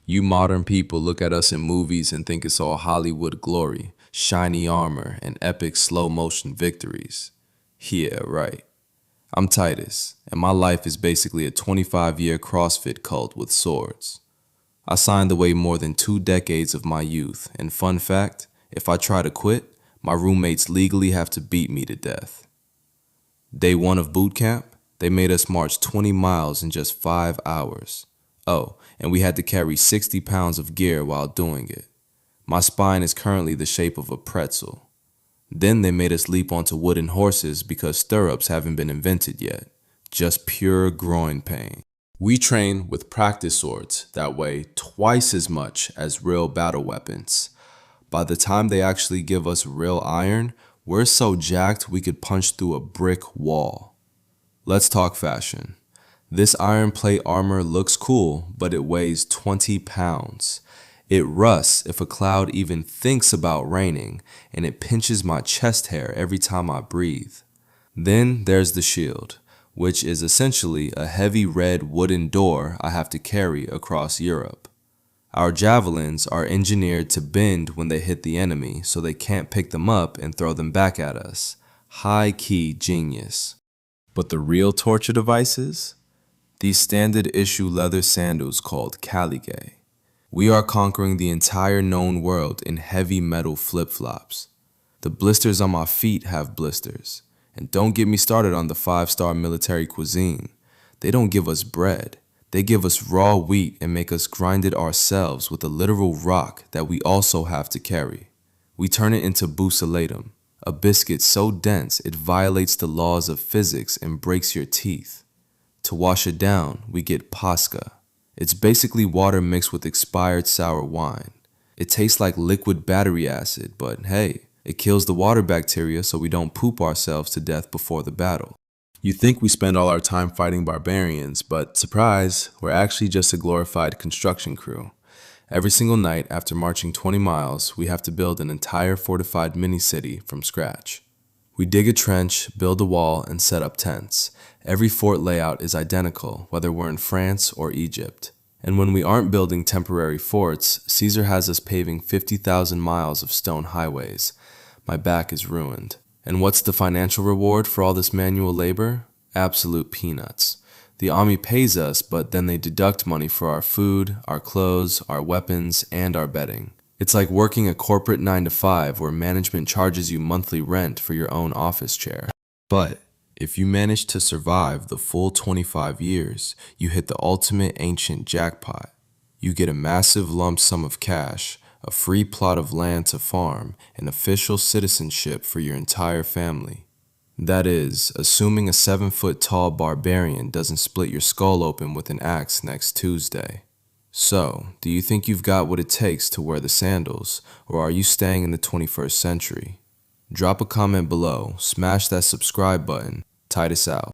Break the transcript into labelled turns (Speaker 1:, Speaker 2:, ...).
Speaker 1: You modern people look at us in movies and think it's all Hollywood glory, shiny armor, and epic slow motion victories. Yeah, right. I'm Titus, and my life is basically a 25-year CrossFit cult with swords. I signed away more than 2 decades of my youth, and fun fact, if I try to quit, my roommates legally have to beat me to death. Day one of boot camp, they made us march 20 miles in just 5 hours. Oh, and we had to carry 60 pounds of gear while doing it. My spine is currently the shape of a pretzel. Then they made us leap onto wooden horses because stirrups haven't been invented yet. Just pure groin pain. We train with practice swords that weigh twice as much as real battle weapons. By the time they actually give us real iron, we're so jacked we could punch through a brick wall. Let's talk fashion. This iron plate armor looks cool, but it weighs 20 pounds. It rusts if a cloud even thinks about raining, and it pinches my chest hair every time I breathe. Then there's the shield, which is essentially a heavy red wooden door I have to carry across Europe. Our javelins are engineered to bend when they hit the enemy so they can't pick them up and throw them back at us. High-key genius. But the real torture devices? These standard issue leather sandals called Caligay. We are conquering the entire known world in heavy metal flip-flops. The blisters on my feet have blisters. And don't get me started on the 5-star military cuisine. They don't give us bread. They give us raw wheat and make us grind it ourselves with a literal rock that we also have to carry. We turn it into buccellatum, a biscuit so dense it violates the laws of physics and breaks your teeth. To wash it down, we get pasca. It's basically water mixed with expired sour wine. It tastes like liquid battery acid, but hey, it kills the water bacteria so we don't poop ourselves to death before the battle. You think we spend all our time fighting barbarians, but surprise, we're actually just a glorified construction crew. Every single night after marching 20 miles, we have to build an entire fortified mini-city from scratch. We dig a trench, build a wall, and set up tents. Every fort layout is identical, whether we're in France or Egypt. And when we aren't building temporary forts, Caesar has us paving 50,000 miles of stone highways. My back is ruined. And what's the financial reward for all this manual labor? Absolute peanuts. The army pays us, but then they deduct money for our food, our clothes, our weapons, and our bedding. It's like working a corporate 9-to-5 where management charges you monthly rent for your own office chair. But if you manage to survive the full 25 years, you hit the ultimate ancient jackpot. You get a massive lump sum of cash, a free plot of land to farm, and official citizenship for your entire family. That is, assuming a 7-foot-tall barbarian doesn't split your skull open with an axe next Tuesday. So, do you think you've got what it takes to wear the sandals, or are you staying in the 21st century? Drop a comment below, smash that subscribe button, Titus out.